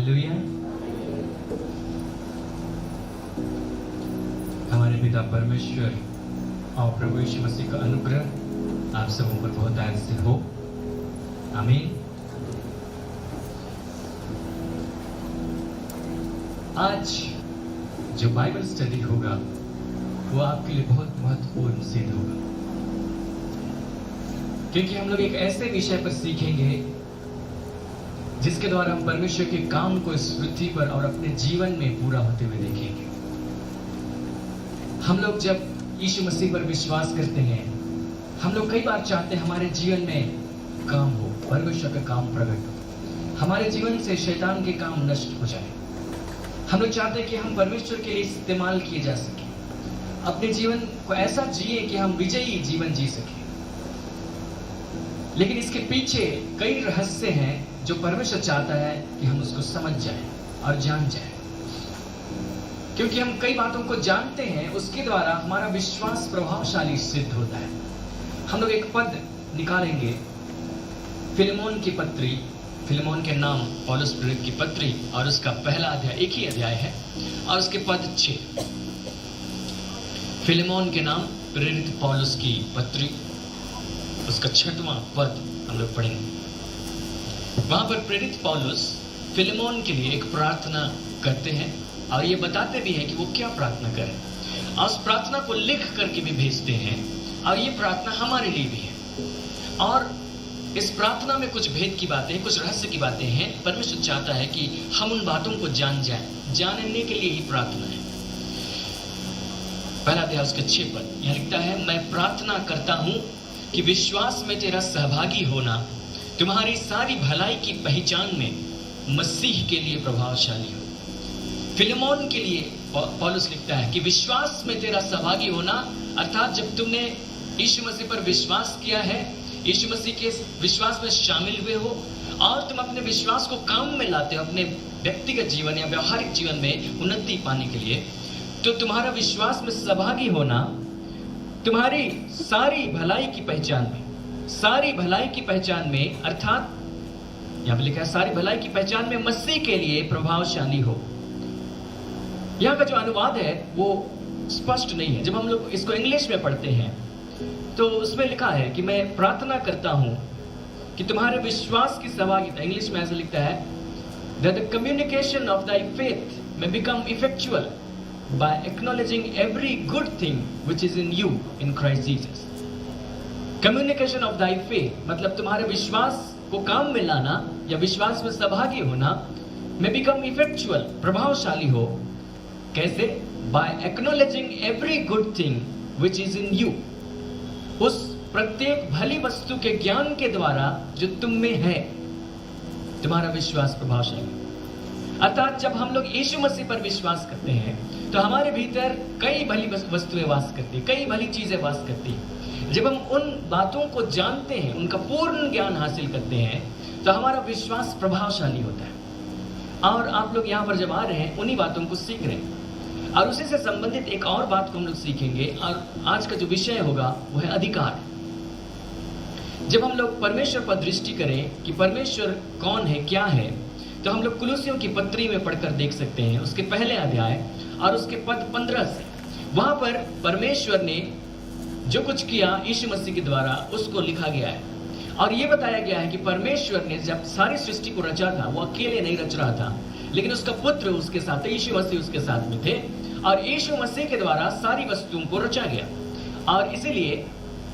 Hallelujah. हमारे पिता परमेश्वर और प्रभु यीशु मसीह का अनुग्रह आप सबों पर बहुत आयत से हो। आमीन। आज जो बाइबल स्टडी होगा वो आपके लिए बहुत महत्वपूर्ण सिद्ध होगा, क्योंकि हम लोग एक ऐसे विषय पर सीखेंगे जिसके द्वारा हम परमेश्वर के काम को इस पृथ्वी पर और अपने जीवन में पूरा होते हुए देखेंगे। हम लोग जब यीशु मसीह पर विश्वास करते हैं, हम लोग कई बार चाहते हैं हमारे जीवन में काम हो, परमेश्वर का काम प्रकट हो, हमारे जीवन से शैतान के काम नष्ट हो जाए। हम लोग चाहते हैं कि हम परमेश्वर के लिए इस्तेमाल किए जा सके, अपने जीवन को ऐसा जिए कि हम विजयी जीवन जी सके। लेकिन इसके पीछे कई रहस्य हैं जो परमेश्वर चाहता है कि हम उसको समझ जाएं और जान जाएं, क्योंकि हम कई बातों को जानते हैं, उसके द्वारा हमारा विश्वास प्रभावशाली सिद्ध होता है। हम लोग एक पद निकालेंगे, फिलेमोन की पत्री, फिलेमोन के नाम पौलुस प्रेरित की पत्री, और उसका पहला अध्याय, एक ही अध्याय है, और उसके पद 6। फिलेमोन के नाम प्रेरित पौलुस की पत्री, उसका 6वां पद हम लोग पढ़ेंगे। वहां पर प्रेरित पौलुस फिलेमोन के लिए एक प्रार्थना करते हैं और ये बताते भी हैं कि वो क्या प्रार्थना करें, और उस प्रार्थना को लिख करके भी भेजते हैं, और ये प्रार्थना हमारे लिए भी है। और इस प्रार्थना में कुछ भेद की बातें, कुछ रहस्य की बातें हैं। परमेश्वर चाहता है कि हम उन बातों को जान जाएं, जानने के लिए ही प्रार्थना है। पहला अध्याय उसके 6 पद यहाँ लिखता है, मैं प्रार्थना करता हूं कि विश्वास में तेरा सहभागी होना तुम्हारी सारी भलाई की पहचान में मसीह के लिए प्रभावशाली हो। फिलेमोन के लिए पौलुस लिखता है कि विश्वास में तेरा सहभागी होना, अर्थात जब तुमने यीशु मसीह पर विश्वास किया है, यीशु मसीह के विश्वास में शामिल हुए हो, और तुम अपने विश्वास को काम में लाते हो अपने व्यक्तिगत जीवन या व्यवहारिक जीवन में उन्नति पाने के लिए, तो तुम्हारा विश्वास में सहभागी होना तुम्हारी सारी भलाई की पहचान में, सारी भलाई की पहचान में, अर्थात यहां पर लिखा है सारी भलाई की पहचान में मसीह के लिए प्रभावशाली हो। यहां का जो अनुवाद है वो स्पष्ट नहीं है। जब हम लोग इसको इंग्लिश में पढ़ते हैं तो उसमें लिखा है कि मैं प्रार्थना करता हूं कि तुम्हारे विश्वास की सहभागिता, इंग्लिश में ऐसा लिखता है, that the communication of thy faith may become effectual by acknowledging every good thing which is in you in Christ Jesus. Communication of thy faith मतलब तुम्हारे विश्वास को काम में लाना या विश्वास में सहभागी होना, may become effectual, प्रभावशाली हो। कैसे? By acknowledging every good thing which is in you, उस प्रत्येक भली वस्तु के ज्ञान के द्वारा जो तुम में है, तुम्हारा विश्वास प्रभावशाली। अर्थात जब हम लोग यीशु मसीह पर विश्वास करते हैं तो हमारे भीतर कई भली वस्तुएं वास करती, कई भली चीजें वास करती। जब हम उन बातों को जानते हैं, उनका पूर्ण ज्ञान हासिल करते हैं, तो हमारा विश्वास प्रभावशाली होता है। और आप लोग यहाँ पर जब आ रहे हैं, उन्हीं बातों को सीख रहे हैं, और उसी से संबंधित एक और बात को हम लोग सीखेंगे। और आज का जो विषय होगा वो है अधिकार। जब हम लोग परमेश्वर पर दृष्टि करें कि परमेश्वर कौन है, क्या है, तो हम लोग कुलुसियों की पत्री में पढ़कर देख सकते हैं, उसके पहले अध्याय और उसके पद 15 से। वहां पर परमेश्वर ने जो कुछ किया यीशु मसीह के द्वारा उसको लिखा गया है, और ये बताया गया है कि परमेश्वर ने जब सारी सृष्टि को रचा था, वो अकेले नहीं रच रहा था, लेकिन उसका पुत्र उसके साथ, यीशु मसीह उसके साथ में थे, और यीशु मसीह के द्वारा सारी वस्तुओं को रचा गया। और इसीलिए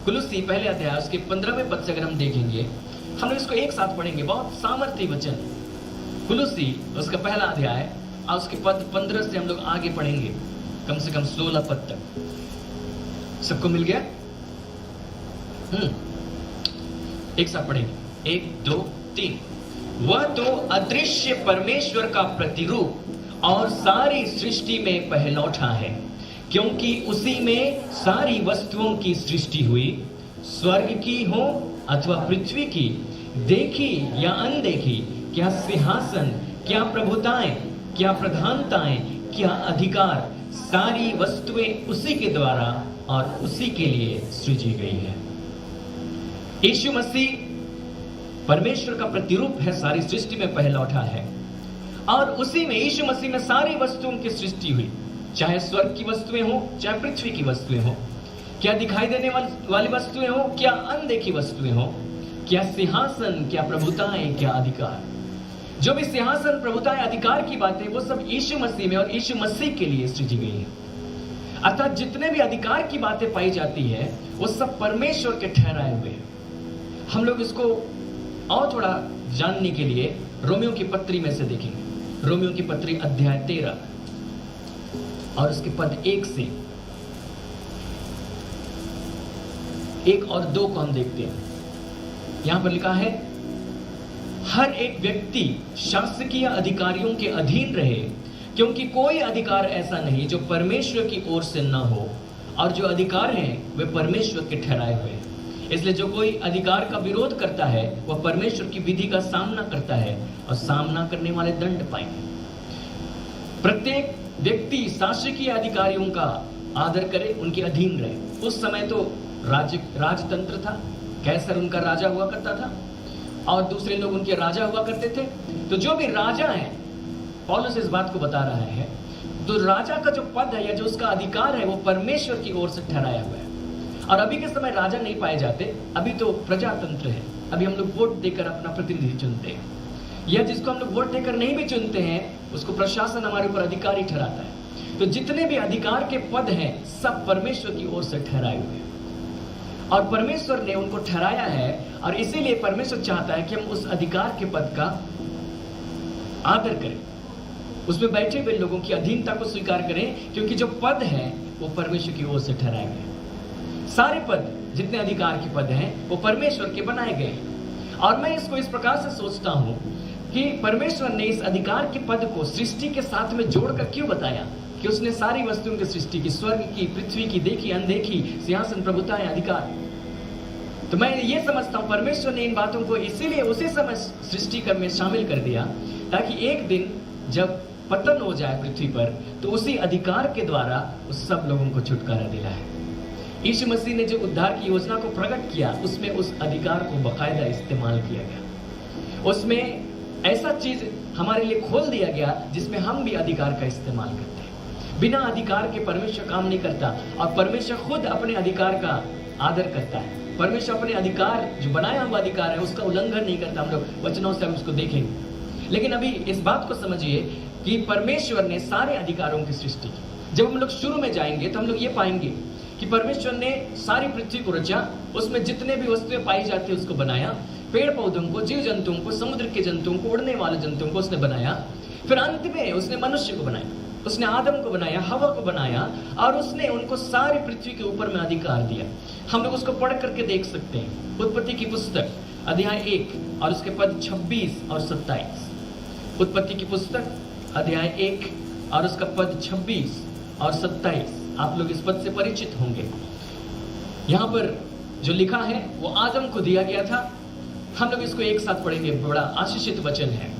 कुलुसी पहले अध्याय उसके 15वें पद से अगर हम देखेंगे, हम लोग इसको एक साथ पढ़ेंगे, बहुत सामर्थ्य वचन। कुलुसी उसका पहला अध्याय और उसके पद 15 से हम लोग आगे पढ़ेंगे, कम से कम 16 पद तक। सबको मिल गया? एक साथ पढ़ेंगे, 1 2 3। वह तो अदृश्य परमेश्वर का प्रतिरूप और सारी सृष्टि में पहलौठा है, क्योंकि उसी में सारी वस्तुओं की सृष्टि हुई, स्वर्ग की हो अथवा पृथ्वी की, देखी या अनदेखी, क्या सिंहासन, क्या प्रभुताएं, क्या प्रधानताएं, क्या अधिकार, सारी वस्तुएं उसी के द्वारा और उसी के लिए सृजी गई है। यीशु मसीह परमेश्वर का प्रतिरूप है, सारी सृष्टि में पहलौठा है, और उसी में यीशु मसीह में सारी वस्तुओं की सृष्टि हुई, चाहे स्वर्ग की वस्तुएं हो, चाहे पृथ्वी की वस्तुएं हो, क्या दिखाई देने वाली वस्तुएं हो, क्या अनदेखी वस्तुएं हो, क्या सिंहासन, क्या प्रभुताएं, क्या अधिकार। जो भी सिंहासन, प्रभुताएं, अधिकार की बातें, वो सब यीशु मसीह में और यीशु मसीह के लिए सृजी गई है। अर्थात जितने भी अधिकार की बातें पाई जाती है वो सब परमेश्वर के ठहराए हुए हैं। हम लोग इसको और थोड़ा जानने के लिए रोमियो की पत्री में से देखेंगे। रोमियो की पत्री अध्याय 13 और उसके पद 1 से 1 और 2 को हम देखते हैं। यहां पर लिखा है, हर एक व्यक्ति शासकीय अधिकारियों के अधीन रहे, क्योंकि कोई अधिकार ऐसा नहीं जो परमेश्वर की ओर से न हो, और जो अधिकार हैं वे परमेश्वर के ठहराए हुए हैं। इसलिए जो कोई अधिकार का विरोध करता है वह परमेश्वर की विधि का सामना करता है, और सामना करने वाले दंड पाएंगे। प्रत्येक व्यक्ति शासकीय अधिकारियों का आदर करे, उनके अधीन रहे। उस समय तो राजतंत्र था, कैसर उनका राजा हुआ करता था और दूसरे लोग उनके राजा हुआ करते थे। तो जो भी राजा है, पौलुस इस बात को बता रहा है, तो राजा का जो पद है या जो उसका अधिकार है वो परमेश्वर की ओर से ठहराया हुआ है। और अभी के समय राजा नहीं पाए जाते, अभी तो प्रजातंत्र है। अभी हम लोग वोट देकर अपना प्रतिनिधि चुनते हैं, या जिसको हम लोग वोट देकर नहीं भी चुनते हैं उसको प्रशासन हमारे ऊपर अधिकारी ठहराता है। तो जितने भी अधिकार के पद हैं सब परमेश्वर की ओर से ठहराए हुए हैं, और परमेश्वर ने उनको ठहराया है। और इसीलिए परमेश्वर चाहता है कि हम उस अधिकार के पद का आदर करें, उसमें बैठे हुए लोगों की अधीनता को स्वीकार करें, क्योंकि जो पद है वो परमेश्वर की ओर से ठहराए गए। सारे पद, जितने अधिकार के पद हैं वो परमेश्वर के बनाए गए। और मैं इसको इस प्रकार से सोचता हूं कि परमेश्वर ने इस अधिकार के पद को सृष्टि के साथ में जोड़कर क्यों बताया, कि उसने सारी वस्तुओं की सृष्टि की, स्वर्ग की, पृथ्वी की, देखी अनदेखी, सिंहासन, प्रभुताएं, अधिकार। तो मैं ये समझता हूं परमेश्वर ने इन बातों को इसीलिए उसी समय सृष्टि कर में शामिल कर दिया, ताकि एक दिन जब पतन हो जाए पृथ्वी पर तो उसी अधिकार के द्वारा उस सब लोगों को छुटकारा दिलाए। यीशु मसीह ने जो उद्धार की योजना को प्रकट किया उसमें उस अधिकार को बकायदा इस्तेमाल किया गया। उसमें ऐसा चीज हमारे लिए खोल दिया गया जिसमें हम भी अधिकार का इस्तेमाल करते हैं। बिना अधिकार के परमेश्वर काम नहीं करता, और परमेश्वर खुद अपने अधिकार का आदर करता है। परमेश्वर अपने अधिकार, जो बनाया हुआ अधिकार है, उसका उल्लंघन नहीं करता। हम लोग वचनों से हम उसको देखेंगे। लेकिन अभी इस बात को समझिए कि परमेश्वर ने सारे अधिकारों की सृष्टि की। जब हम लोग शुरू में जाएंगे तो हम लोग ये पाएंगे कि परमेश्वर ने सारी पृथ्वी को रचा, उसमें जितने भी वस्तुएं पाई जाती है उसको बनाया, पेड़ पौधों को, जीव जंतुओं को, समुद्र के जंतुओं को, उड़ने वाले जंतुओं को उसने बनाया। फिर अंत में उसने मनुष्य को बनाया, उसने आदम को बनाया, हवा को बनाया, और उसने उनको सारी पृथ्वी के ऊपर में अधिकार दिया। हम लोग उसको पढ़ करके देख सकते हैं। उत्पत्ति की पुस्तक अध्याय 1 और उसके पद 26 और 27। उत्पत्ति की पुस्तक अध्याय 1 और उसका पद 26 और 27। आप लोग इस पद से परिचित होंगे। यहाँ पर जो लिखा है वो आदम को दिया गया था। हम लोग इसको एक साथ पढ़ेंगे, बड़ा आशीषित वचन है।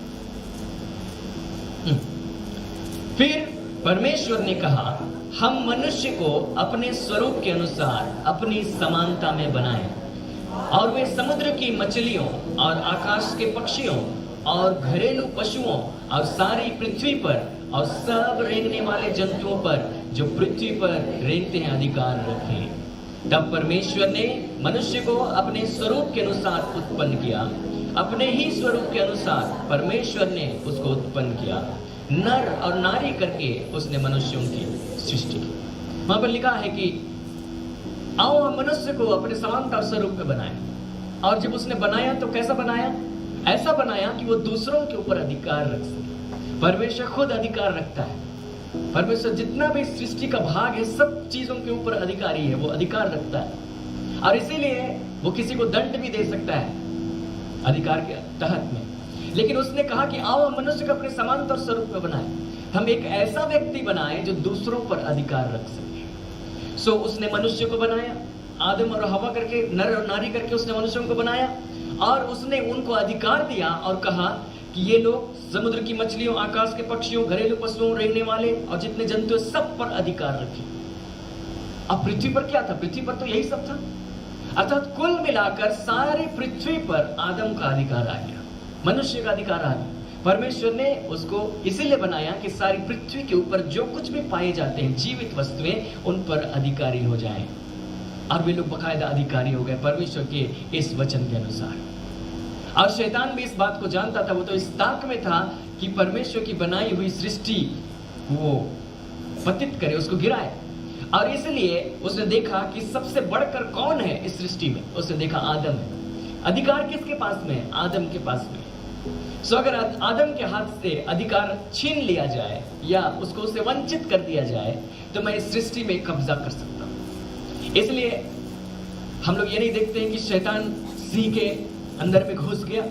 फिर परमेश्वर ने कहा, हम मनुष्य को अपने स्वरूप के अनुसार अपनी समानता में बनाएं, और वे समुद्र की मछलियों और आकाश के पक्षियों और घरेलू पशुओं और सारी पृथ्वी पर और सब रेंगने वाले जंतुओं पर जो पृथ्वी पर रेंगते हैं अधिकार रखें। तब परमेश्वर ने मनुष्य को अपने स्वरूप के अनुसार उत्पन्न किया, अपने ही स्वरूप के अनुसार परमेश्वर ने उसको उत्पन्न किया, नर और नारी करके उसने मनुष्यों की सृष्टि की। वहां पर लिखा है कि आओ हम मनुष्य को अपने समानता और स्वरूप में बनाएं। और जब उसने बनाया तो कैसा बनाया? ऐसा बनाया कि वो दूसरों के ऊपर अधिकार रख सके। परमेश्वर खुद अधिकार रखता है। परमेश्वर जितना भी सृष्टि का भाग है सब चीजों के ऊपर अधिकारी है, वो अधिकार रखता है। और इसीलिए वो किसी को दंड भी दे सकता है अधिकार के तहत में। लेकिन उसने कहा कि आओ हम मनुष्य को अपने समानता और स्वरूप में बनाएं, हम एक ऐसा व्यक्ति बनाएं जो दूसरों पर अधिकार रख सके। सो उसने मनुष्य को बनाया, आदम और हवा करके, नर और नारी करके उसने मनुष्यों को बनाया, और उसने उनको अधिकार दिया और कहा कि ये लोग समुद्र की मछलियों, आकाश के पक्षियों, घरेलू पशुओं, रहने वाले और जितने जंतु सब पर अधिकार रखे। अब पृथ्वी पर क्या था? पृथ्वी पर तो यही सब था। अर्थात कुल मिलाकर सारी पृथ्वी पर आदम का अधिकार आ गया, मनुष्य का अधिकार आ गया। परमेश्वर ने उसको इसीलिए बनाया कि सारी पृथ्वी के ऊपर जो कुछ भी पाए जाते हैं जीवित वस्तुएं, उन पर अधिकारी हो जाएं। और वे लोग बकायदा अधिकारी हो गए परमेश्वर के इस वचन के अनुसार। और शैतान भी इस बात को जानता था, वो तो इस ताक में था कि परमेश्वर की बनाई हुई सृष्टि वो पतित करे, उसको गिराए। और इसलिए उसने देखा कि सबसे बढ़कर कौन है इस सृष्टि में। उसने देखा आदम है। अधिकार किसके पास में है? आदम के पास में। सो अगर आदम के हाथ से अधिकार छीन लिया जाए या उसको उससे वंचित कर दिया जाए तो मैं इस सृष्टि में कब्जा कर सकता हूं। इसलिए हम लोग ये नहीं देखते हैं कि शैतान सिंह के अंदर में घुस गया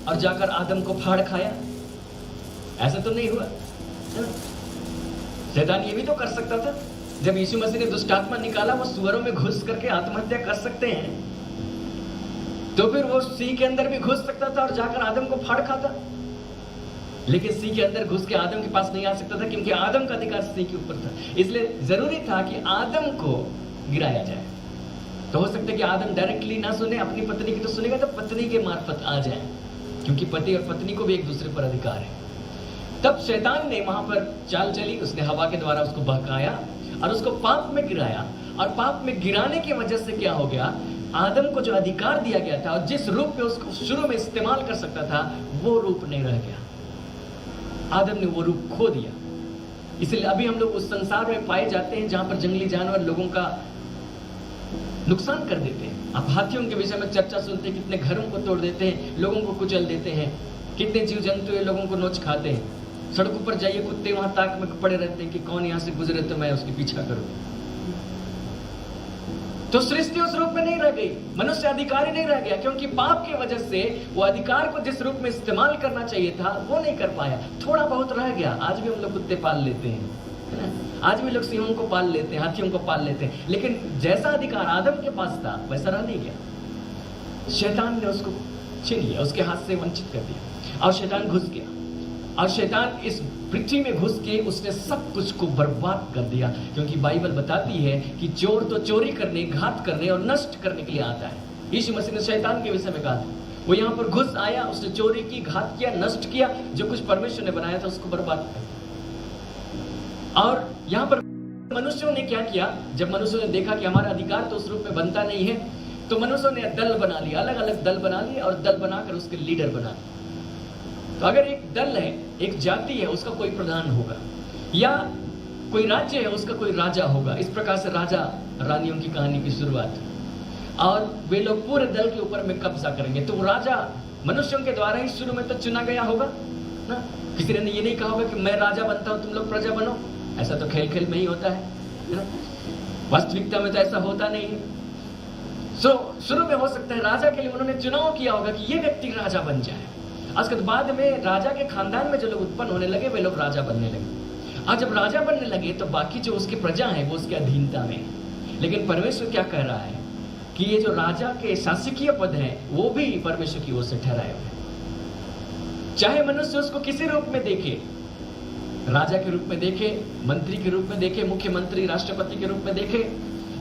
और जाकर आदम को फाड़ खाया। ऐसा तो नहीं हुआ, है ना? शैतान ये भी तो कर सकता था। जब यीशु मसीह ने दुष्ट आत्मा निकाला, वो सुअरों में घुस करके आत्महत्या कर सकते हैं, तो फिर वो सिंह के अंदर भी घुस सकता था और जाकर आदम को फाड़ खाता। लेकिन सिंह के अंदर घुस के आदम के पास नहीं आ सकता था, क्योंकि आदम का अधिकार सिंह के ऊपर था। इसलिए जरूरी था कि आदम को गिराया जाए। तो हो सकता है कि आदम डायरेक्टली ना सुने, अपनी पत्नी की तो सुनेगा, तो पत्नी के मार्फत आ जाए, क्योंकि पति और पत्नी को भी एक दूसरे पर अधिकार है। तब शैतान ने वहां पर चाल चली, उसने हवा के द्वारा उसको बहकाया और उसको पाप में गिराया। और पाप में गिराने की वजह से क्या हो गया? आदम को जो अधिकार दिया गया था और जिस रूप में उसको शुरू में इस्तेमाल कर सकता था, वो रूप नहीं रह गया। आदम ने वो रूप खो दिया। इसलिए अभी हम लोग उस संसार में पाए जाते हैं जहां पर जंगली जानवर लोगों का नुकसान कर देते हैं। आप हाथियों के विषय में चर्चा सुनते हैं, कितने घरों को तोड़ देते हैं, लोगों को कुचल देते हैं, कितने जीव जंतु लोगों को नोच खाते हैं। सड़कों पर जाइए, कुत्ते वहां ताक में पड़े रहते हैं कि कौन यहां से गुजरे तो मैं उसके पीछा करूं। तो सृष्टि उस रूप में नहीं रह गई, मनुष्य अधिकारी नहीं रह गया, क्योंकि पाप की वजह से वो अधिकार को जिस रूप में इस्तेमाल करना चाहिए था वो नहीं कर पाया। थोड़ा बहुत रह गया। आज भी हम लोग कुत्ते पाल लेते हैं, है ना? आज भी लोग सिंहों को पाल लेते हैं, हाथियों को पाल लेते हैं, लेकिन जैसा अधिकार आदम के पास था वैसा रह नहीं गया। शैतान ने उसको छीन लिया, उसके हाथ से वंचित कर दिया और शैतान घुस गया। और शैतान इस पृथ्वी में घुस के उसने सब कुछ को बर्बाद कर दिया, क्योंकि बाइबल बताती है कि चोर तो चोरी करने, घात करने और नष्ट करने के लिए आता है। यीशु मसीह ने शैतान के विषय में कहा था, वो यहाँ पर घुस आया, उसने चोरी की, घात किया, नष्ट किया, जो कुछ परमेश्वर ने बनाया था उसको बर्बाद कर। और यहाँ पर मनुष्यों ने क्या किया? जब मनुष्यों ने देखा कि हमारा अधिकार तो उस रूप में बनता नहीं है, तो मनुष्यों ने दल बना लिया, अलग अलग दल बना लिए और दल बनाकर उसके लीडर बना दिए। तो अगर एक दल है, एक जाति है, उसका कोई प्रधान होगा, या कोई राज्य है, उसका कोई राजा होगा। इस प्रकार से राजा रानियों की कहानी की शुरुआत, और वे लोग पूरे दल के ऊपर में कब्जा करेंगे। तो वो राजा मनुष्यों के द्वारा ही शुरू में तो चुना गया होगा ना। किसी ने ये नहीं कहा होगा कि मैं राजा बनता हूं, तुम लोग प्रजा बनो। ऐसा तो खेल खेल में ही होता है ना? वास्तविकता में तो ऐसा होता नहीं है। शुरू में हो सकता है राजा के लिए उन्होंने चुनाव किया होगा कि ये व्यक्ति राजा बन जाए। उसके बाद में राजा के खानदान में जो लोग उत्पन्न होने लगे वे लोग राजा बनने लगे। और जब राजा बनने लगे तो बाकी जो उसकी प्रजा है वो उसके अधीनता में है। लेकिन परमेश्वर क्या कह रहा है कि ये जो राजा के शासकीय पद हैं वो भी परमेश्वर की ओर से ठहराए हुए। चाहे मनुष्य उसको किसी रूप में देखे, राजा के रूप में देखे, मंत्री के रूप में देखे, मुख्यमंत्री राष्ट्रपति के रूप में देखे,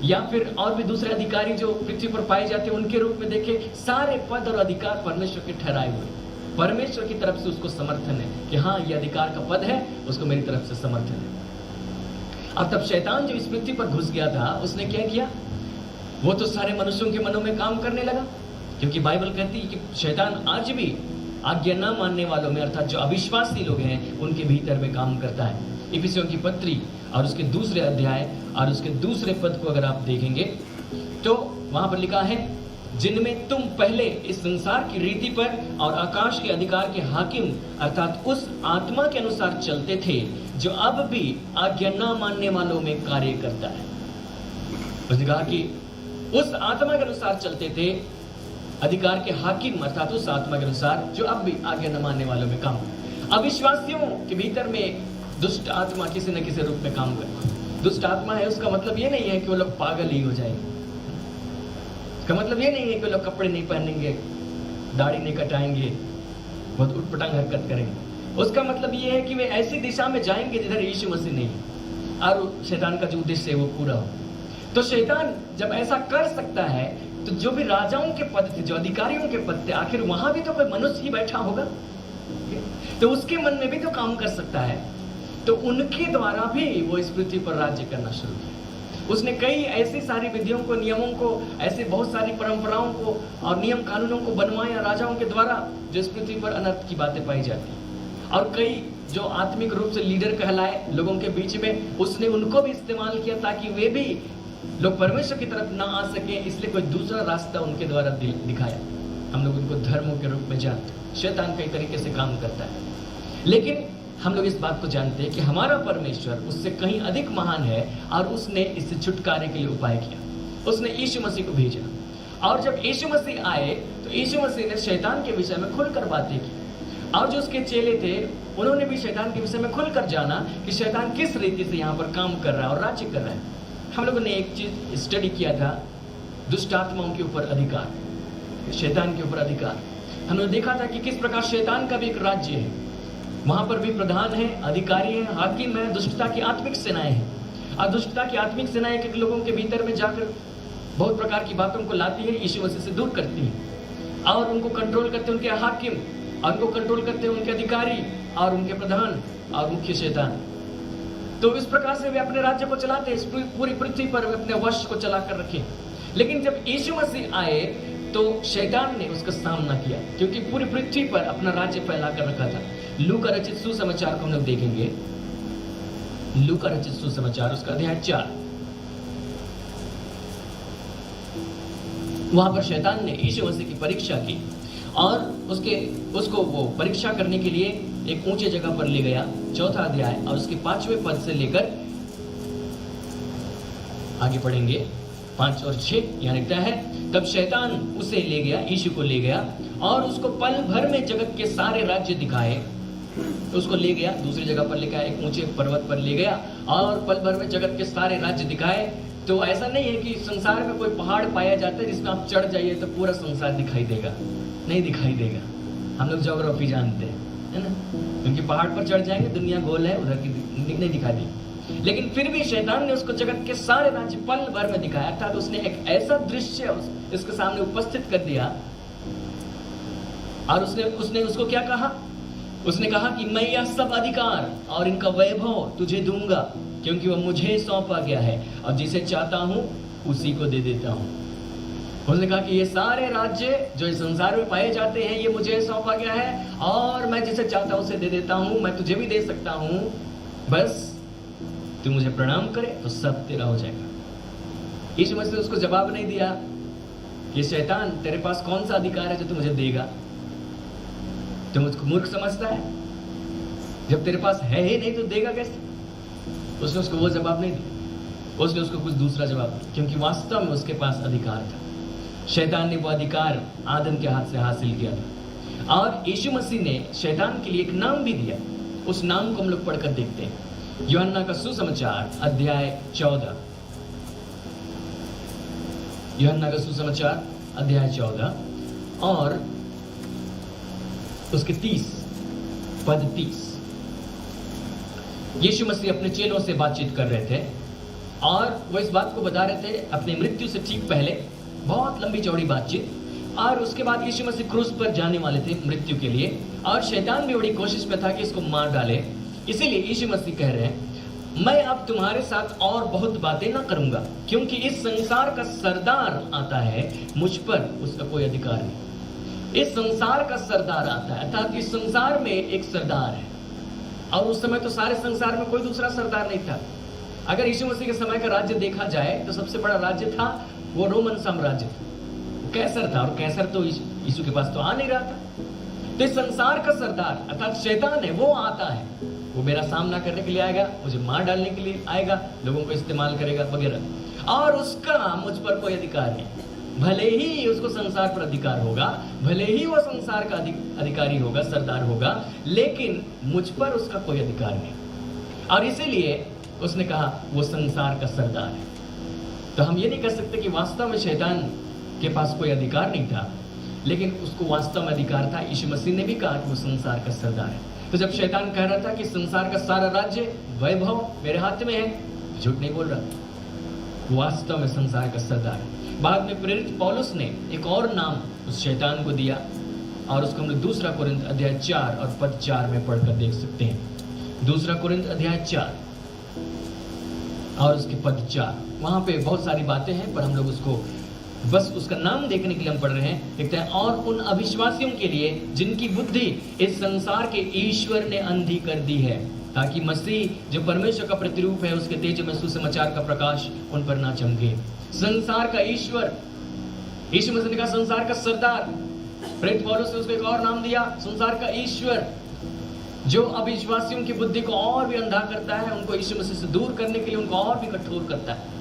या फिर और भी दूसरे अधिकारी जो पृथ्वी पर पाए जाते हैं उनके रूप में देखे, सारे पद और अधिकार परमेश्वर के ठहराए हुए। परमेश्वर की तरफ से उसको समर्थन है कि हाँ ये अधिकार का पद है, उसको मेरी तरफ से समर्थन है। अब तब शैतान जो इस पृथ्वी पर घुस गया था उसने क्या किया? वो तो सारे मनुष्यों के मनों में काम करने लगा, क्योंकि बाइबल कहती है कि शैतान आज भी आज्ञा न मानने वालों में, अर्थात जो अविश्वासी लोग हैं उनके भीतर में काम करता है। इफिसियों की पत्री और उसके दूसरे अध्याय और उसके दूसरे पद को अगर आप देखेंगे तो वहां पर लिखा है, जिनमें तुम पहले इस संसार की रीति पर और आकाश के अधिकार के हाकिम अर्थात उस आत्मा के अनुसार चलते थे जो अब भी आज्ञा न मानने वालों में कार्य करता है। उसने कहा कि उस आत्मा के अनुसार चलते थे, अधिकार के हाकिम अर्थात उस आत्मा के अनुसार जो अब भी आज्ञा न मानने वालों में काम। अविश्वासियों के भीतर में दुष्ट आत्मा किसी न किसी रूप में काम करता। दुष्ट आत्मा है उसका मतलब ये नहीं है कि वो लोग पागल ही हो जाएंगे, इसका मतलब ये नहीं है कि लोग कपड़े नहीं पहनेंगे, दाढ़ी नहीं कटाएंगे, बहुत उटपटांग हरकत करेंगे। उसका मतलब ये है कि वे ऐसी दिशा में जाएंगे जिधर यीशु मसीह नहीं है और शैतान का जो उद्देश्य है वो पूरा हो। तो शैतान जब ऐसा कर सकता है तो जो भी राजाओं के पद थे, जो अधिकारियों के पद थे, आखिर वहां भी तो कोई मनुष्य ही बैठा होगा, तो उसके मन में भी तो काम कर सकता है। तो उनके द्वारा भी वो इस पृथ्वी पर राज्य करना शुरू किया। उसने कई ऐसी सारी विधियों को, नियमों को, ऐसे बहुत सारी परंपराओं को और नियम कानूनों को बनवाया राजाओं के द्वारा, जो इस पृथ्वी पर अनर्थ की बातें पाई जाती। और कई जो आत्मिक रूप से लीडर कहलाए लोगों के बीच में, उसने उनको भी इस्तेमाल किया ताकि वे भी लोग परमेश्वर की तरफ ना आ सके, इसलिए कोई दूसरा रास्ता उनके द्वारा दिखाया। हम लोग उनको धर्मों के रूप में जानते हैं। शैतान कई तरीके से काम करता है, लेकिन हम लोग इस बात को जानते हैं कि हमारा परमेश्वर उससे कहीं अधिक महान है और उसने इससे छुटकारे के लिए उपाय किया। उसने यीशु मसीह को भेजा, और जब यीशु मसीह आए तो यीशु मसीह ने शैतान के विषय में खुलकर बातें की, और जो उसके चेले थे उन्होंने भी शैतान के विषय में खुलकर जाना कि शैतान किस रीति से यहाँ पर काम कर रहा है और राज्य कर रहा है। हम लोगों ने एक चीज स्टडी किया था, दुष्ट आत्माओं के ऊपर अधिकार, शैतान के ऊपर अधिकार। हमने देखा था कि किस प्रकार शैतान का भी एक राज्य है, वहां पर भी प्रधान है, अधिकारी है, हाकिम है, दुष्टता की आत्मिक सेनाएं हैं। और दुष्टता की आत्मिक सेनाएं के लोगों के भीतर में जाकर बहुत प्रकार की बातों को लाती है, यीशु मसीह से दूर करती है और उनको कंट्रोल करते हैं उनके हाकिम, और उनको कंट्रोल करते हैं उनके अधिकारी और उनके प्रधान और मुख्य शैतान। तो इस प्रकार से वे अपने राज्य को चलाते हैं, इस पूरी पृथ्वी पर वे अपने वश को चला कर रखे। लेकिन जब यीशु मसीह आए तो शैतान ने उसका सामना किया, क्योंकि पूरी पृथ्वी पर अपना राज्य फैला कर रखा था। लू का रचित सुसमाचार को हम लोग देखेंगे, लू का रचित सुसमाचार उसका अध्याय 4। वहां पर शैतान ने यीशु मसीह की परीक्षा की और उसको वो परीक्षा करने के लिए एक ऊंचे जगह पर ले गया। 4 अध्याय और उसके 5वें पद से लेकर आगे पढ़ेंगे 5 और 6। यहाँ लिखता है, तब शैतान उसे ले गया, यीशु को ले गया और उसको पल भर में जगत के सारे राज्य दिखाए। तो उसको ले गया, दूसरी जगह पर ले गया, एक ऊंचे पर्वत पर ले गया और पल भर में जगत के सारे राज्य दिखाए। तो ऐसा नहीं है कि संसार में कोई पहाड़ पाया जाता है जिसमें आप चढ़ जाइए तो पूरा संसार दिखाई देगा, नहीं दिखाई देगा। हम लोग ज्योग्राफी जानते हैं, है ना, क्योंकि पहाड़ पर चढ़ जाएंगे, दुनिया गोल है, उधर की नहीं दिखाई देगी। लेकिन फिर भी शैतान ने उसको जगत के सारे राज्य पल भर में दिखाया था। तो उसने एक ऐसा दृश्य इसके सामने उपस्थित कर दिया और उसने उसको क्या कहा? उसने कहा कि मैं यह सब अधिकार और इनका वैभव तुझे दूंगा, क्योंकि वह मुझे सौंपा गया है और जिसे चाहता हूं उसी को दे देता हूं। उसने कहा कि ये सारे राज्य जो इस संसार में पाए जाते हैं ये मुझे सौंपा गया है और मैं जिसे चाहता हूं उसे दे देता हूं। मैं तुझे भी दे सकता हूं, बस तू मुझे प्रणाम करे तो सब तेरा हो जाएगा। यीशु मसीह ने उसको जवाब नहीं दिया कि शैतान तेरे पास कौन सा अधिकार है जो तू मुझे देगा? तुम मुझको मूर्ख समझता है? जब तेरे पास है ही नहीं तो देगा कैसे? उसने उसको वो जवाब नहीं दिया, उसने उसको कुछ दूसरा जवाब दिया, क्योंकि वास्तव में उसके पास अधिकार था। शैतान ने वो अधिकार आदम के हाथ से हासिल किया था और यीशु मसीह ने शैतान के लिए एक नाम भी दिया। उस नाम को हम लोग पढ़कर देखते हैं। यूहन्ना का सुसमाचार अध्याय 14, यूहन्ना का सुसमाचार अध्याय 14 और उसके 30 पद 30। यीशु मसीह अपने चेलों से बातचीत कर रहे थे और वो इस बात को बता रहे थे अपनी मृत्यु से ठीक पहले, बहुत लंबी चौड़ी बातचीत। और उसके बाद यीशु मसीह क्रूस पर जाने वाले थे मृत्यु के लिए और शैतान भी बड़ी कोशिश में था कि इसको मार डाले। इसीलिए यीशु मसीह कह रहे हैं, मैं अब तुम्हारे साथ और बहुत बातें ना करूंगा, क्योंकि इस संसार का सरदार आता है, मुझ पर उसका कोई अधिकार नहीं। इस संसार का सरदार आता है, अर्थात इस संसार में एक सरदार है। और उस समय तो सारे संसार में कोई दूसरा सरदार नहीं था। अगर यीशु मसीह के समय का राज्य देखा जाए तो सबसे बड़ा राज्य था वो रोमन साम्राज्य था, कैसर था, और कैसर तो यीशु के पास तो आ नहीं रहा था। तो इस संसार का सरदार अर्थात शैतान है, वो आता है, वो मेरा सामना करने के लिए आएगा, मुझे मार डालने के लिए आएगा, लोगों को इस्तेमाल करेगा वगैरह, और उसका मुझ पर कोई अधिकार नहीं। भले ही उसको संसार पर अधिकार होगा, भले ही वो संसार का अधिकारी होगा, सरदार होगा, लेकिन मुझ पर उसका कोई अधिकार नहीं। और इसीलिए उसने कहा वो संसार का सरदार है। तो हम ये नहीं कह सकते कि वास्तव में शैतान के पास कोई अधिकार नहीं था, लेकिन उसको वास्तव में अधिकार था। यीशु मसीह ने भी कहा कि वो संसार का सरदार है। तो जब शैतान कह रहा था कि संसार का सारा राज्य वैभव मेरे हाथ में है, झूठ नहीं बोल रहा, वास्तव में संसार का सरदार है। बाद में प्रेरित पौलुस ने एक और नाम उस शैतान को दिया और उसको हम लोग 2 कोरिन्थ अध्याय 4 और पद 4 में पढ़कर देख सकते हैं। 2 कोरिन्थ अध्याय 4 और उसके पद 4, वहां पे बहुत सारी बातें हैं, पर हम लोग उसको बस उसका नाम देखने के लिए हम पढ़ रहे हैं। देखते हैं, और उन अविश्वासियों के लिए जिनकी बुद्धि इस संसार के ईश्वर ने अंधी कर दी है, ताकि मसीह जो परमेश्वर का प्रतिरूप है उसके तेज में सुसमाचार का प्रकाश उन पर ना चमके। संसार का ईश्वर, यीशु मसीह ने कहा संसार का सरदार, प्रेरित पौलुस ने उसको एक और नाम दिया, संसार का ईश्वर, जो अविश्वासियों की बुद्धि को और भी अंधा करता है, उनको यीशु मसीह से दूर करने के लिए उनको और भी कठोर करता है।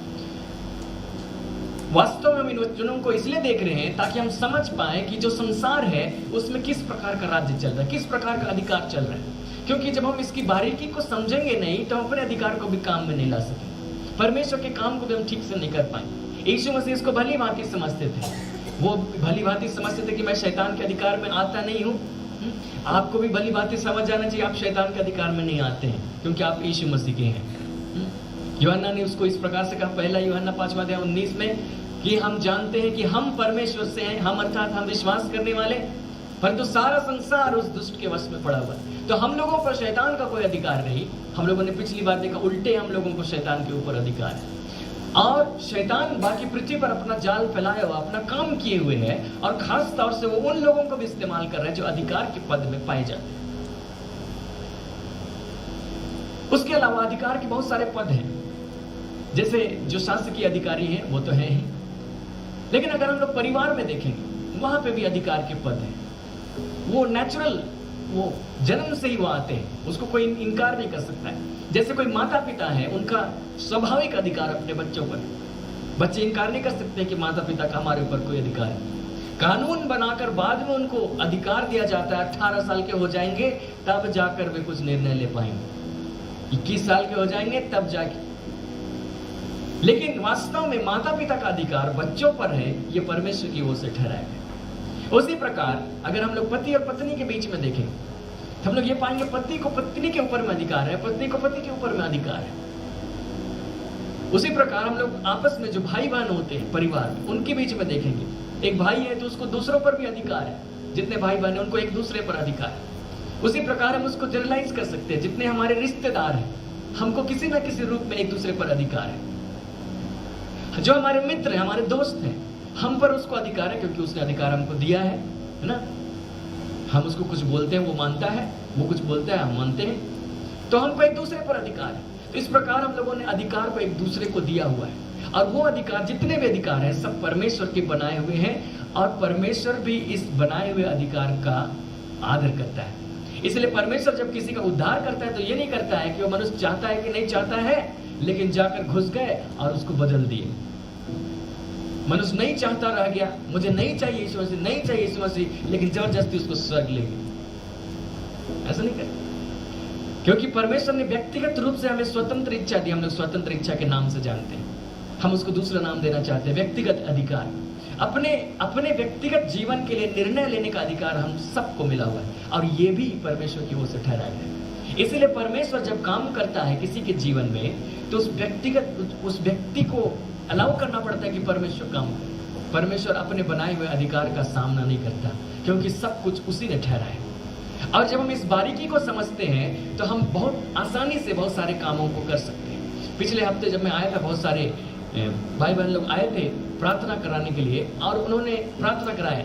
वास्तव में हम इन वचनों को इसलिए देख रहे हैं ताकि हम समझ पाए कि जो संसार है उसमें किस प्रकार का राज्य चल रहा है, किस प्रकार का अधिकार चल रहा है। क्योंकि जब हम इसकी बारीकी को समझेंगे नहीं तो अपने अधिकार को भी काम में नहीं ला सकेंगे, परमेश्वर के काम को भी हम ठीक से नहीं कर पाएंगे। यीशु मसीह इसको भली भांति समझते थे, वो भली भांति समझते थे कि मैं शैतान के अधिकार में आता नहीं हूँ। आपको भी भली भांति समझ जाना चाहिए आप शैतान के अधिकार में नहीं आते हैं, क्योंकि आप यीशु मसीह के हैं। यूहन्ना ने उसको इस प्रकार से कहा, पहला यूहन्ना 5:19 में, कि हम जानते हैं कि हम परमेश्वर से हैं, हम अर्थात हम विश्वास करने वाले, परंतु सारा संसार उस दुष्ट के वश में पड़ा हुआ है। तो हम लोगों पर शैतान का कोई अधिकार नहीं। हम लोगों ने पिछली बार देखा, उल्टे हम लोगों को शैतान के ऊपर अधिकार है, और शैतान बाकी पृथ्वी पर अपना जाल फैलाया हुआ, अपना काम किए हुए है, और खास तौर से वो उन लोगों को भी इस्तेमाल कर रहे हैं जो अधिकार के पद में पाए जाते हैं। उसके अलावा अधिकार के बहुत सारे पद हैं, जैसे जो शासकीय अधिकारी हैं वो तो है ही, लेकिन अगर हम लोग परिवार में देखेंगे वहां पे भी अधिकार के पद हैं। वो नेचुरल, वो जन्म से ही वो आते हैं, उसको कोई इनकार नहीं कर सकता है। जैसे कोई माता पिता है, उनका स्वाभाविक अधिकार अपने बच्चों पर, बच्चे इनकार नहीं कर सकते कि माता पिता का हमारे ऊपर कोई अधिकार है। कानून बनाकर बाद में उनको अधिकार दिया जाता है, 18 साल के हो जाएंगे तब जाकर वे कुछ निर्णय ले पाएंगे, 21 साल के हो जाएंगे तब जाके। लेकिन वास्तव में माता पिता का अधिकार बच्चों पर है, ये परमेश्वर की ओर से ठहराया है। उसी प्रकार अगर हम लोग पति और पत्नी के बीच में देखें तो हम लोग ये पाएंगे, पति को पत्नी के ऊपर में अधिकार है, पत्नी को पति के ऊपर में अधिकार है। उसी प्रकार हम लोग आपस में जो भाई बहन होते हैं परिवार में, उनके बीच में देखेंगे, एक भाई है तो उसको दूसरों पर भी अधिकार है, जितने भाई बहन है उनको एक दूसरे पर अधिकार है। उसी प्रकार हम उसको जनरलाइज कर सकते हैं, जितने हमारे रिश्तेदार हैं हमको किसी न किसी रूप में एक दूसरे पर अधिकार है। जो हमारे मित्र हैं, हमारे दोस्त हैं, हम पर उसको अधिकार है, क्योंकि उसने अधिकार हमको दिया है ना। हम उसको कुछ बोलते हैं वो मानता है, वो कुछ बोलता है हम मानते हैं, तो हम पर एक दूसरे पर अधिकार है। तो इस प्रकार हम लोगों ने अधिकार को एक दूसरे को दिया हुआ है, और वो अधिकार, जितने भी अधिकार हैं, सब परमेश्वर के बनाए हुए हैं, और परमेश्वर भी इस बनाए हुए अधिकार का आदर करता है। इसलिए परमेश्वर जब किसी का उद्धार करता है तो ये नहीं करता है कि वो मनुष्य चाहता है कि नहीं चाहता है, लेकिन जाकर घुस गए और उसको बदल दिए। मनुष्य नहीं चाहता रह गया, मुझे नहीं चाहिए यीशु मसीह, नहीं चाहिए यीशु मसीह, लेकिन जबरदस्ती उसको स्वर्ग ले गए। ऐसा नहीं करता, क्योंकि परमेश्वर ने व्यक्तिगत रूप से हमें स्वतंत्र इच्छा दी। हम लोग स्वतंत्र इच्छा के नाम से जानते हैं, हम उसको दूसरा नाम देना चाहते हैं, व्यक्तिगत अधिकार। अपने व्यक्तिगत जीवन के लिए निर्णय लेने का अधिकार हम सबको मिला हुआ है, और ये भी परमेश्वर की ओर से ठहराया है। इसलिए परमेश्वर जब काम करता है किसी के जीवन में, तो उस व्यक्ति को अलाउ करना पड़ता है कि परमेश्वर काम करे। परमेश्वर अपने बनाए हुए अधिकार का सामना नहीं करता, क्योंकि सब कुछ उसी ने ठहराया है। और जब हम इस बारीकी को समझते हैं तो हम बहुत आसानी से बहुत सारे कामों को कर सकते हैं। पिछले हफ्ते जब मैं आया था, बहुत सारे भाई बहन लोग आए थे प्रार्थना कराने के लिए, और उन्होंने प्रार्थना कराया,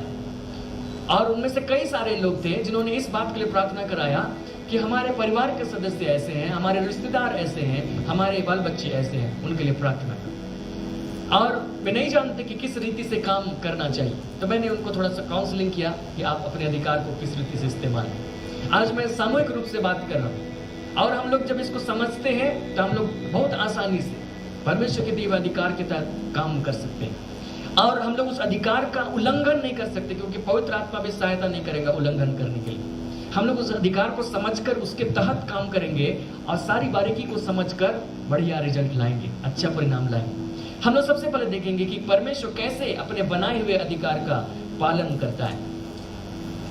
और उनमें से कई सारे लोग थे जिन्होंने इस बात के लिए प्रार्थना कराया कि हमारे परिवार के सदस्य ऐसे हैं, हमारे रिश्तेदार ऐसे हैं, हमारे बाल बच्चे ऐसे हैं, उनके लिए प्रार्थना करो। और वे नहीं जानते कि किस रीति से काम करना चाहिए, तो मैंने उनको थोड़ा सा काउंसलिंग किया कि आप अपने अधिकार को किस रीति से इस्तेमाल करें। आज मैं सामूहिक रूप से बात कर रहा हूँ, और हम लोग जब इसको समझते हैं तो हम लोग बहुत आसानी से परमेश्वर के दिए हुए अधिकार के तहत काम कर सकते हैं, और हम लोग उस अधिकार का उल्लंघन नहीं कर सकते, क्योंकि पवित्र आत्मा भी सहायता नहीं करेगा उल्लंघन करने के लिए। हम लोग उस अधिकार को समझकर उसके तहत काम करेंगे, और सारी बारीकी को समझकर बढ़िया रिजल्ट लाएंगे, अच्छा परिणाम लाएंगे। हम लोग सबसे पहले देखेंगे कि परमेश्वर कैसे अपने बनाए हुए अधिकार का पालन करता है।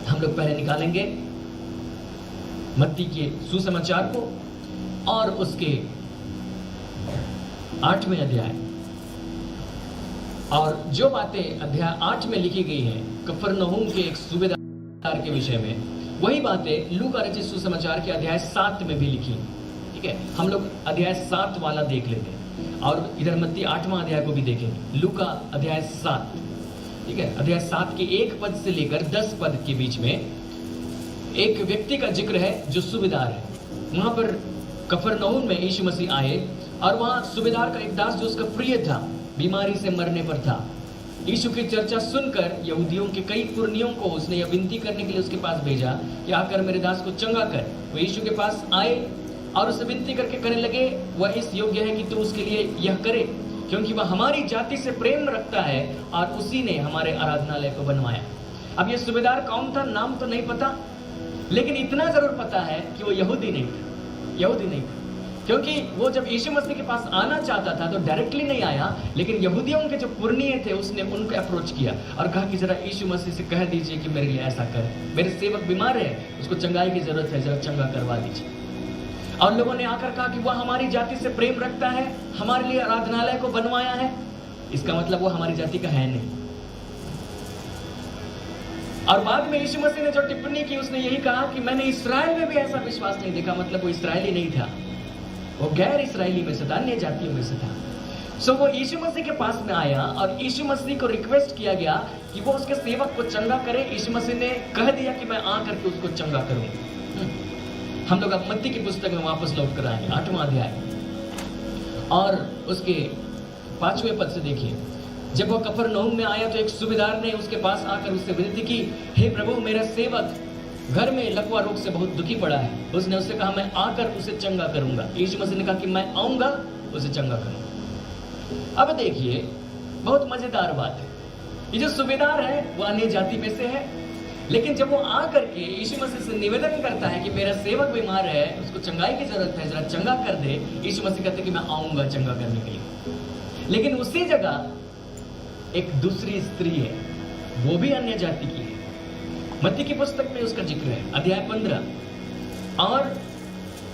हम लोग पहले निकालेंगे मत्ती के सुसमाचार को, और उसके 8वें अध्याय, और जो बातें अध्याय 8 में लिखी गई हैं, कफरनहूम के एक सूबेदार के विषय में वही बातें लूका रचित सुसमाचार के अध्याय 7 में भी लिखी। ठीक है, हम लोग अध्याय 7 वाला देख लेते हैं और इधर मत्ती 8वां अध्याय को भी देखेंगे। लूका अध्याय 7, ठीक है, अध्याय 7 के 1 पद से लेकर 10 पद के बीच में एक व्यक्ति का जिक्र है जो सूबेदार है। वहां पर कफरनहूम में यीशु मसीह आए और वहां सूबेदार का एक दास जो उसका प्रिय था, बीमारी से मरने पर था। यीशु की चर्चा सुनकर यहूदियों के कई पुरनियों को उसने यह विनती करने के लिए उसके पास भेजा कि आकर मेरे दास को चंगा कर। वो यीशु के पास आए और उसे विनती करके कहने लगे, वह इस योग्य है कि तू उसके लिए यह करे, क्योंकि वह हमारी जाति से प्रेम रखता है और उसी ने हमारे आराधनालय को बनवाया। अब ये सूबेदार कौन था, नाम तो नहीं पता, लेकिन इतना जरूर पता है कि वो यहूदी नहीं था, क्योंकि वो जब यीशु मसीह के पास आना चाहता था तो डायरेक्टली नहीं आया, लेकिन यहूदियों के जो पुरनिये थे उसने उनको अप्रोच किया और कहा कि जरा यीशु मसीह से कह दीजिए कि मेरे लिए ऐसा करे, मेरे सेवक बीमार है, उसको चंगाई की जरूरत है, जरा चंगा करवा दीजिए। और लोगों ने आकर कहा कि वह हमारी जाति से प्रेम रखता है, हमारे लिए आराधनालय को बनवाया है। इसका मतलब वो हमारी जाति का है नहीं। और बाद में यीशु मसीह ने जो टिप्पणी की उसने यही कहा कि मैंने इस्राएल में भी ऐसा विश्वास नहीं देखा। मतलब वो इस्राएली नहीं था, वो गैर इस्राएली में से था, अन्य जातियों में से था। सो वो यीशु मसीह के पास में आया और यीशु मसीह को रिक्वेस्ट किया गया कि वो उसके सेवक को चंगा करे। यीशु मसीह ने कह दिया कि मैं आकर के उसको चंगा करूंगा। हम लोग अब मत्ती की पुस्तक में वापस लौट कर आएंगे, 8वां अध्याय और उसके 5वें पद से देखिए। जब वो कफरनहूम में आया तो एक सूबेदार ने उसके पास आकर उससे विनती की, हे प्रभु, मेरा सेवक घर में लकवा रोग से बहुत दुखी पड़ा है। उसने उससे कहा, मैं आकर उसे चंगा करूंगा। यीशु मसीह ने कहा कि मैं आऊंगा, उसे चंगा करूंगा। अब देखिए, बहुत मजेदार बात है। ये जो सूबेदार है वो अन्य जाति में से है, लेकिन जब वो आकर के यीशु मसीह से निवेदन करता है कि मेरा सेवक बीमार है, उसको चंगाई की जरूरत है, जरा चंगा कर दे, यीशु मसीह कहते कि मैं आऊंगा चंगा करने के लिए। लेकिन उसी जगह एक दूसरी स्त्री है, वो भी अन्य जाति की है। मत्ती की पुस्तक में उसका जिक्र है, अध्याय 15, और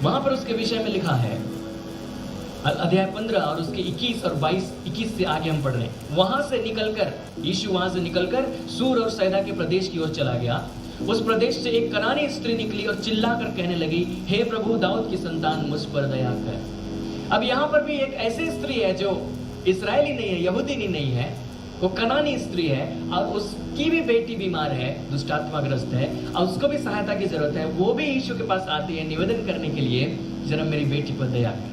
वहां पर उसके विषय में लिखा है, अध्याय 15 और उसके 21 और 21 से आगे हम पढ़ रहे हैं। वहां से निकलकर यीशु वहां से निकलकर सूर और सैदा के प्रदेश की ओर चला गया। उस प्रदेश से एक कनानी स्त्री निकली और चिल्लाकर कहने लगी, हे प्रभु, दाऊद की संतान, मुझ पर दया कर। अब यहाँ पर भी एक ऐसी स्त्री है जो इस्राएली नहीं है, यहूदी नहीं है, वो कनानी स्त्री है और उसकी भी बेटी बीमार है, दुष्टात्माग्रस्त है और उसको भी सहायता की जरूरत है। वो भी यीशु के पास आती है निवेदन करने के लिए, जरा मेरी बेटी पर दया कर।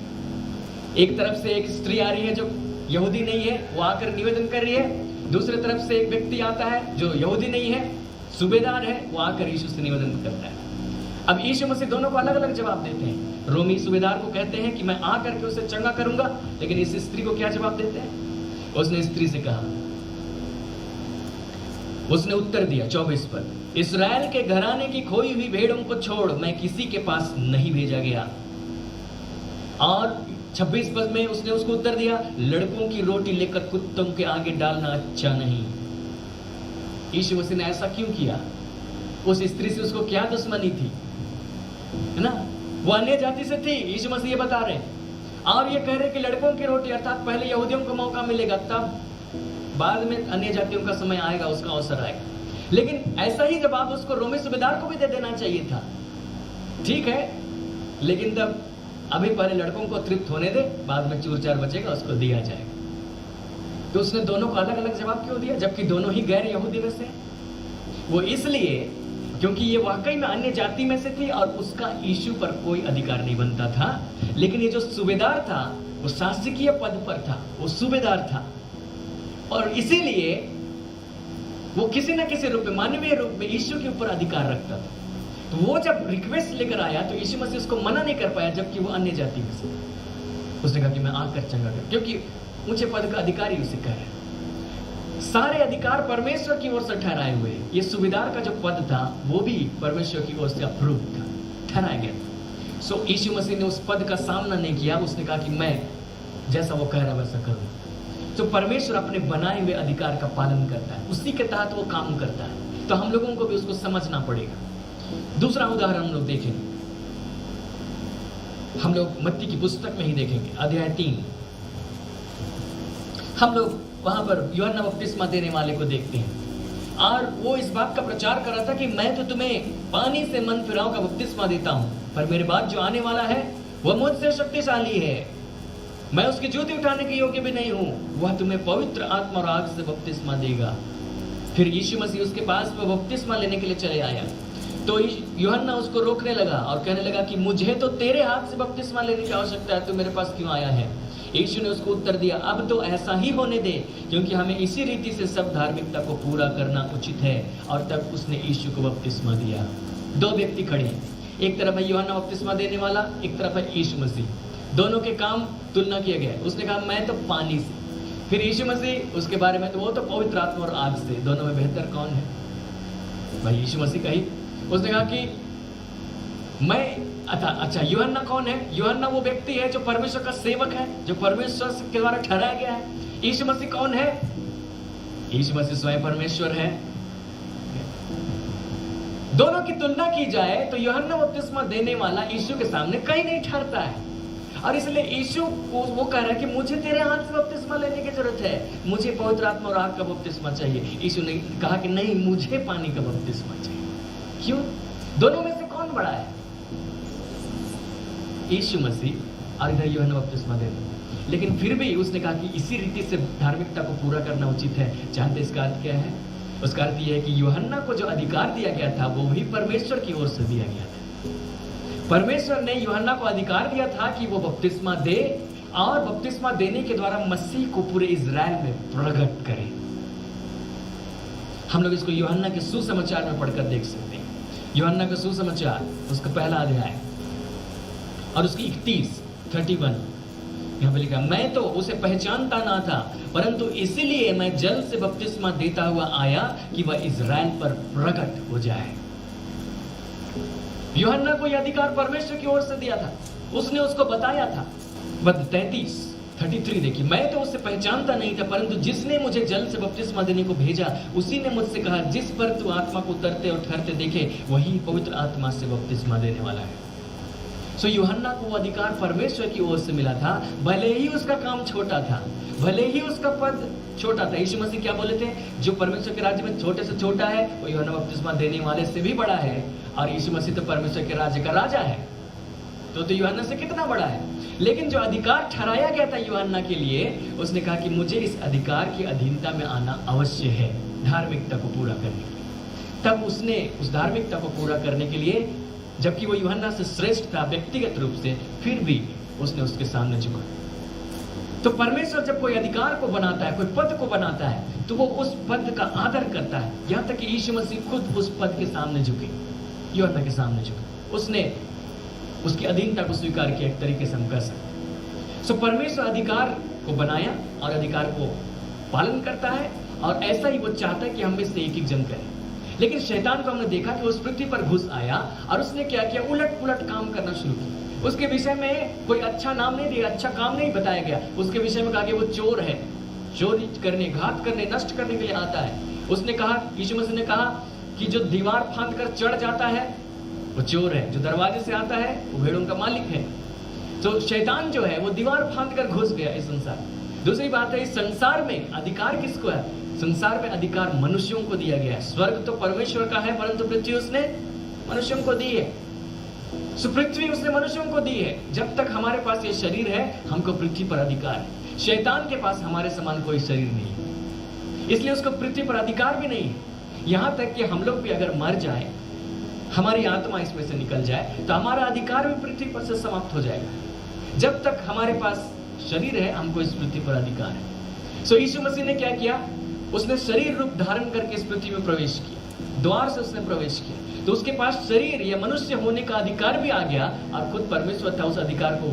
एक तरफ से एक स्त्री आ रही है जो यहूदी नहीं है, वो आकर निवेदन कर रही है। दूसरी तरफ से एक व्यक्ति आता है जो यहूदी नहीं है, सूबेदार है, वो आकर यीशु से निवेदन करता है। अब यीशु मसीह दोनों को अलग अलग जवाब देते हैं। रोमी सूबेदार को कहते हैं कि मैं आकर के उसे चंगा करूंगा, लेकिन इस स्त्री को क्या जवाब देते हैं? उसने स्त्री से कहा, उसने उत्तर दिया 24 पर, इस्राएल के घराने की खोई हुई भेड़ों को छोड़ मैं किसी के पास नहीं भेजा गया। और 26 पद में उसने उसको उत्तर दिया, लड़कों की रोटी लेकर कुत्तों के आगे डालना अच्छा नहीं। यीशु मसीह ने ऐसा क्यों किया? उस स्त्री से उसको क्या दुश्मनी थी, है ना? वो अन्य जाति से थी, यीशु मसीह ये बता रहे हैं। और ये कह रहे कि लड़कों की रोटी, अर्थात पहले यहूदियों को मौका मिलेगा, तब बाद में अन्य जातियों का समय आएगा, उसका अवसर आएगा। लेकिन ऐसा ही जवाब उसको रोमी सूबेदार को भी दे देना चाहिए था। ठीक है, लेकिन तब अभी पहले लड़कों को तृप्त होने दे, बाद में चूर चार बचेगा, उसको दिया जाएगा। तो उसने दोनों को अलग अलग जवाब क्यों दिया, जबकि दोनों ही गैर यहूदी में से? वो इसलिए क्योंकि ये वाकई में अन्य जाति में से थी और उसका यीशु पर कोई अधिकार नहीं बनता था। लेकिन ये जो सूबेदार था वो शासकीय पद पर था, वो सूबेदार था, और इसीलिए वो किसी न किसी रूप में, मानवीय रूप में यीशु के ऊपर अधिकार रखता था। तो वो जब रिक्वेस्ट लेकर आया तो यीशु मसीह उसको मना नहीं कर पाया, जबकि वो अन्य जाति में से। उसने कहा कि मैं आकर चंगा कर, क्योंकि ऊंचे पद का अधिकारी उसे कह रहा है। सारे अधिकार परमेश्वर की ओर से ठहराए हुए। ये सूबेदार का जो पद था वो भी परमेश्वर की ओर से अप्रूव था, ठहराया गया। सो यीशु मसीह ने उस पद का सामना नहीं किया। उसने कहा कि मैं जैसा वो कह रहा है वैसा करूँ। तो परमेश्वर अपने बनाए हुए अधिकार का पालन करता है, उसी के तहत वो काम करता है। तो हम लोगों को भी उसको समझना पड़ेगा। दूसरा उदाहरण हम लोग देखेंगे, हम लोग मत्ती की पुस्तक में ही देखेंगे, अध्याय 3। हम लोग वहां पर यूहन्ना बपतिस्मा देने वाले को देखते हैं और वो इस बात का प्रचार कर रहा था कि मैं तो तुम्हें पानी से मन फिराव का बपतिस्मा देता हूं, पर मेरे बाद जो आने वाला है वह मुझसे शक्तिशाली है, मैं उसकी जूती उठाने के योग्य भी नहीं हूं, वह तुम्हें पवित्र आत्मा और आग से बपतिस्मा देगा। फिर यीशु मसीह उसके पास वो बपतिस्मा लेने के लिए चले आया, तो यूहन्ना उसको रोकने लगा और कहने लगा कि मुझे तो तेरे हाथ से बपतिस्मा लेने की आवश्यकता है, तो मेरे पास क्यों आया है? यीशु ने उसको उत्तर दिया, अब तो ऐसा ही होने दे, क्योंकि हमें इसी रीति से सब धार्मिकता को पूरा करना उचित है। और तब उसने यीशु को बपतिस्मा दिया। दो व्यक्ति खड़े हैं, एक तरफ है यूहन्ना बपतिस्मा देने वाला, एक तरफ है यीशु मसीह। दोनों के काम तुलना किया गया। उसने कहा मैं तो पानी से, फिर यीशु मसीह उसके बारे में तो वो तो पवित्र आत्मा और आग से। दोनों में बेहतर कौन है? भाई यीशु मसीह कही। उसने कहा कि मैं अच्छा यूहन्ना कौन है? यूहन्ना वो व्यक्ति है जो परमेश्वर का सेवक है, जो परमेश्वर के द्वारा ठहराया गया है। यीशु मसीह कौन है? यीशु मसीह स्वयं परमेश्वर है। दोनों की तुलना की जाए तो यूहन्ना बपतिस्मा देने वाला यीशु के सामने कहीं नहीं ठहरता है, और इसलिए यीशु वो कह रहा है कि मुझे तेरे हाथ से बपतिस्मा लेने की जरूरत है, मुझे पवित्र आत्मा और आग का बपतिस्मा चाहिए। यीशु ने कहा कि नहीं, मुझे पानी का बपतिस्मा चाहिए। क्यों? दोनों में से कौन बड़ा है? यीशु मसीह और इधर यूहन्ना बपतिस्मा दे रहे। लेकिन फिर भी उसने कहा कि इसी रीति से धार्मिकता को पूरा करना उचित है। जानते इसका अर्थ क्या है? उसका अर्थ यह है कि यूहन्ना को जो अधिकार दिया गया था वो भी परमेश्वर की ओर से दिया गया था। परमेश्वर ने यूहन्ना को अधिकार दिया था कि वो बपतिस्मा दे, और बपतिस्मा देने के द्वारा मसीह को पूरे इजराइल में प्रकट करे। हम लोग इसको यूहन्ना के सुसमाचार में पढ़कर देख सकते हैं। यूहन्ना का सुसमाचार, उसका पहला अध्याय और उसकी 31 यहाँ पे लिखा, मैं तो उसे पहचानता ना था, परंतु इसीलिए मैं जल से बपतिस्मा देता हुआ आया कि वह इजराइल पर प्रकट हो जाए। यूहन्ना को यह अधिकार परमेश्वर की ओर से दिया था, उसने उसको बताया था। 33 देखिए, मैं तो उसे पहचानता नहीं था, परंतु जिसने मुझे जल से बपतिस्मा देने को भेजा उसी ने मुझसे कहा, जिस पर तू आत्मा को उतरते और ठहरते देखे वही पवित्र आत्मा से बपतिस्मा देने वाला है। सो यूहन्ना को वो अधिकार परमेश्वर की ओर से मिला था, भले ही उसका काम छोटा था, भले ही उसका पद छोटा था। यीशु मसीह क्या बोले थे? जो परमेश्वर के राज्य में छोटे से छोटा है वो यूहन्ना बपतिस्मा देने वाले से भी बड़ा है, और यीशु मसीह तो परमेश्वर के राज्य का राजा है, तो यूहन्ना से कितना बड़ा है। लेकिन जो अधिकार ठहराया गया था यूहन्ना के लिए, उसने कहा कि मुझे इस अधिकार की अधीनता में आना अवश्य है धार्मिकता को पूरा करने के लिए। तब उसने उस धार्मिकता को पूरा करने के लिए, जबकि वो यूहन्ना से श्रेष्ठ था व्यक्तिगत रूप से, फिर भी उसने उसके सामने झुका। तो परमेश्वर जब कोई अधिकार को बनाता है, कोई पद को बनाता है, तो वो उस पद का आदर करता है, यहां तक कि यीशु मसीह खुद उस पद के सामने झुके, यूहन्ना के सामने झुके। उसने उसकी अधीनता को स्वीकार किया, एक तरीके से हम कह सकते। सो परमेश्वर अधिकार को बनाया और अधिकार को पालन करता है, और ऐसा ही वो चाहता है कि हम में से एक जन करें। लेकिन शैतान को हमने देखा कि उस पृथ्वी पर घुस आया और उसने क्या किया? उलट पुलट काम करना शुरू किया। उसके विषय में कोई अच्छा नाम नहीं दिया, अच्छा काम नहीं बताया गया। उसके विषय में कहा कि वो चोर है, चोरी करने, घात करने, नष्ट करने के लिए आता है। उसने कहा, यीशु मसीह ने कहा कि जो दीवार फांद कर चढ़ जाता है वो चोर है, जो दरवाजे से आता है वो भेड़ों का मालिक है। तो शैतान जो है वो दीवार फांद कर घुस गया इस संसार। दूसरी बात है, इस संसार में अधिकार किसको है? संसार में अधिकार मनुष्यों को दिया गया है। स्वर्ग तो परमेश्वर का है, परंतु पृथ्वी उसने मनुष्यों को दी है। सो पृथ्वी उसने मनुष्यों को दी है। जब तक हमारे पास ये शरीर है, हमको पृथ्वी पर अधिकार है। शैतान के पास हमारे समान कोई शरीर नहीं है, इसलिए उसको पृथ्वी पर अधिकार भी नहीं है। यहां तक कि हम लोग भी अगर मर जाए, हमारी आत्मा इसमें से निकल जाए, तो हमारा अधिकार भी पृथ्वी पर से समाप्त हो जाएगा। जब तक हमारे पास शरीर है, हमको इस पृथ्वी पर अधिकार है। सो यीशु मसीह ने क्या किया? उसने शरीर रूप धारण करके इस पृथ्वी में प्रवेश किया, द्वार से उसने प्रवेश किया, तो उसके पास शरीर या मनुष्य होने का अधिकार भी आ गया, और खुद परमेश्वर था, उस अधिकार को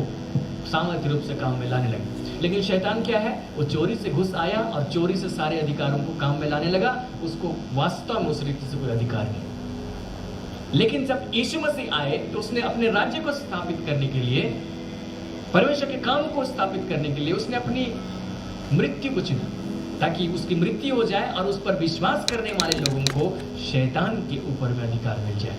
सामर्थ्य रूप से काम में लाने लगा। लेकिन शैतान क्या है? वो चोरी से घुस आया और चोरी से सारे अधिकारों को काम में लाने लगा। उसको वास्तव में उस रीति से कोई अधिकार नहीं। लेकिन जब यीशु मसीह आए तो उसने अपने राज्य को स्थापित करने के लिए, परमेश्वर के काम को स्थापित करने के लिए उसने अपनी मृत्यु को चुना, ताकि उसकी मृत्यु हो जाए और उस पर विश्वास करने वाले लोगों को शैतान के ऊपर में अधिकार मिल जाए।